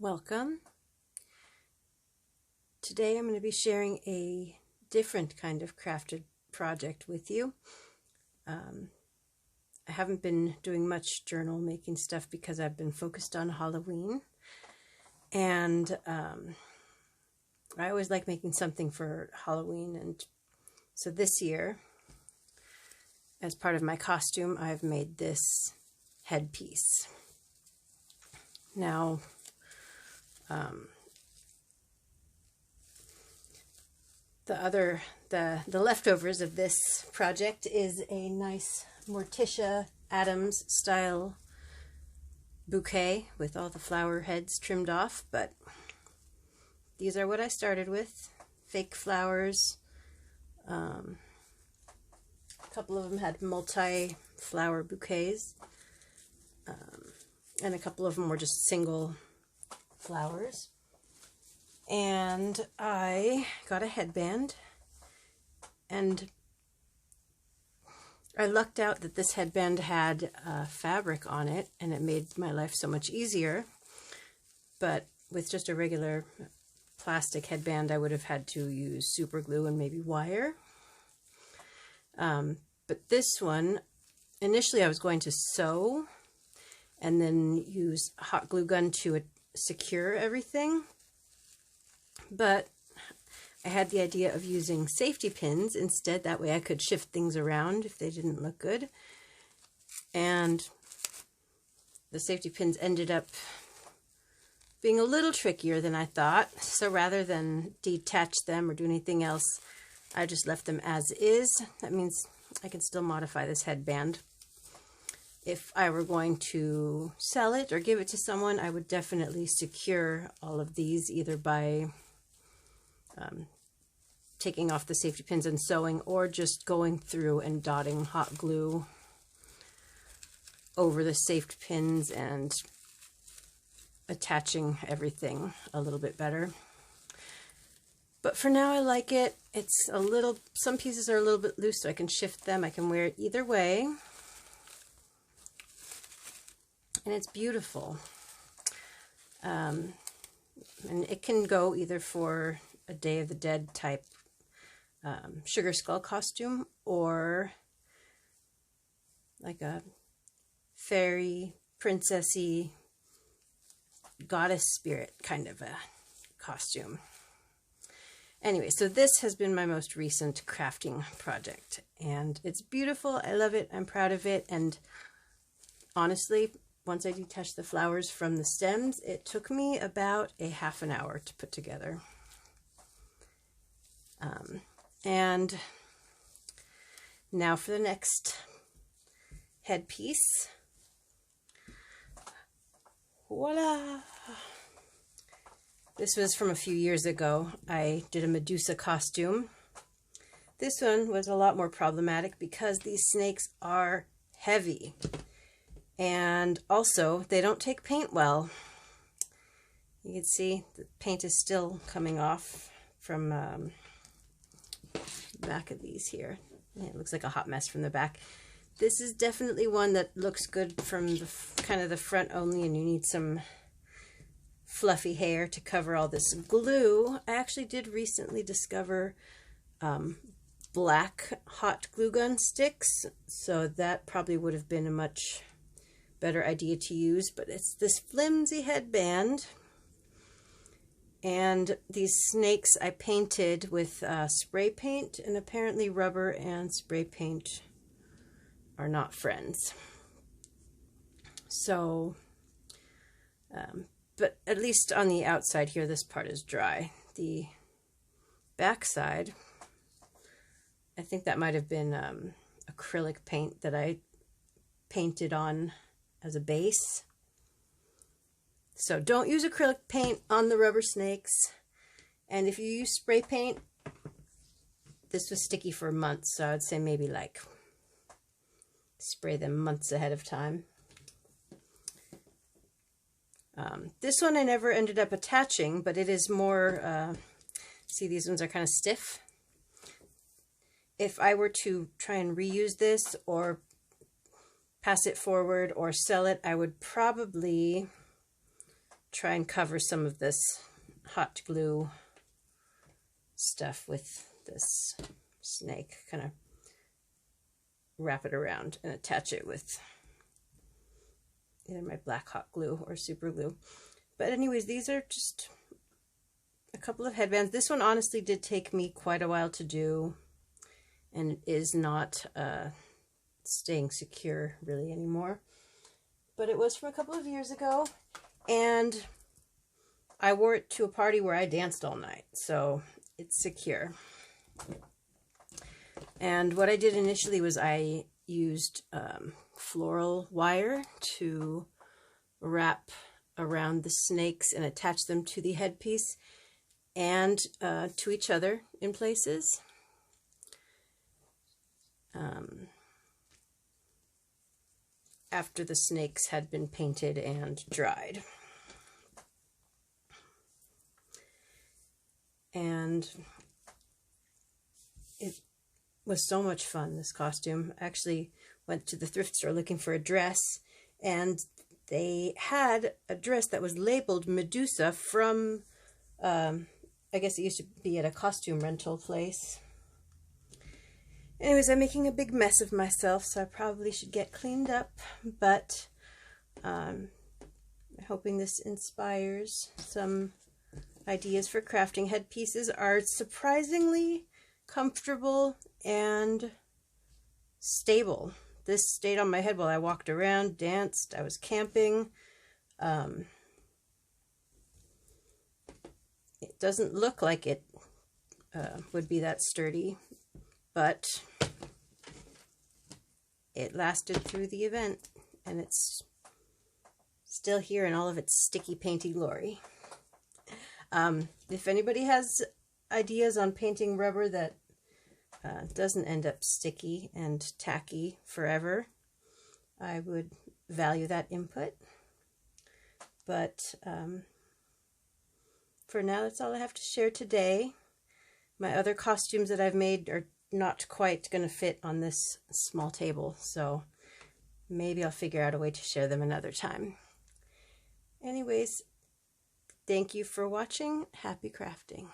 Welcome. Today I'm going to be sharing a different kind of crafted project with you. I haven't been doing much journal making stuff because I've been focused on Halloween, and I always like making something for Halloween, and so this year, as part of my costume, I've made this headpiece. Now, the leftovers of this project is a nice Morticia Adams style bouquet with all the flower heads trimmed off, but these are what I started with. Fake flowers. A couple of them had multi-flower bouquets, and a couple of them were just single flowers. And I got a headband, and I lucked out that this headband had fabric on it, and it made my life so much easier. But with just a regular plastic headband, I would have had to use super glue and maybe wire. But this one, initially I was going to sew and then use a hot glue gun to secure everything. But I had the idea of using safety pins instead. That way I could shift things around if they didn't look good. And the safety pins ended up being a little trickier than I thought. So rather than detach them or do anything else, I just left them as is. That means I can still modify this headband. If I were going to sell it or give it to someone, I would definitely secure all of these either by taking off the safety pins and sewing, or just going through and dotting hot glue over the safety pins and attaching everything a little bit better. But for now I like it. It's a little, some pieces are a little bit loose, so I can shift them. I can wear it either way. And it's beautiful. And it can go either for a Day of the Dead type sugar skull costume, or like a fairy, princessy, goddess spirit kind of a costume. Anyway, so this has been my most recent crafting project, and it's beautiful. I love it. I'm proud of it. And honestly, once I detached the flowers from the stems, it took me about a half an hour to put together. And now for the next headpiece. Voila! This was from a few years ago. I did a Medusa costume. This one was a lot more problematic because these snakes are heavy. And also, they don't take paint well. You can see the paint is still coming off from the back of these here. It looks like a hot mess from the back. This is definitely one that looks good from the kind of the front only, and you need some fluffy hair to cover all this glue. I actually did recently discover black hot glue gun sticks, so that probably would have been a much better idea to use, but it's this flimsy headband, and these snakes I painted with spray paint, and apparently rubber and spray paint are not friends. So, but at least on the outside here, this part is dry. The back side, I think that might have been acrylic paint that I painted on as a base. So don't use acrylic paint on the rubber snakes. And if you use spray paint, this was sticky for months, so I'd say maybe like spray them months ahead of time. This one I never ended up attaching, but it is more, see, these ones are kind of stiff. If I were to try and reuse this or pass it forward or sell it, I would probably try and cover some of this hot glue stuff with this snake, kind of wrap it around and attach it with either my black hot glue or super glue. But anyways, these are just a couple of headbands. This one honestly did take me quite a while to do, and it is not staying secure really anymore. But it was from a couple of years ago, and I wore it to a party where I danced all night, so it's secure. And what I did initially was I used floral wire to wrap around the snakes and attach them to the headpiece and to each other in places. After the snakes had been painted and dried. And it was so much fun, this costume. I actually went to the thrift store looking for a dress, and they had a dress that was labeled Medusa from, I guess it used to be at a costume rental place. Anyways, I'm making a big mess of myself, so I probably should get cleaned up, but I'm hoping this inspires some ideas for crafting. Headpieces are surprisingly comfortable and stable. This stayed on my head while I walked around, danced, I was camping. It doesn't look like it would be that sturdy, but it lasted through the event, and it's still here in all of its sticky painty glory. If anybody has ideas on painting rubber that doesn't end up sticky and tacky forever, I would value that input. But for now, that's all I have to share today. My other costumes that I've made are not quite going to fit on this small table, so maybe I'll figure out a way to share them another time. Anyways, thank you for watching. Happy crafting.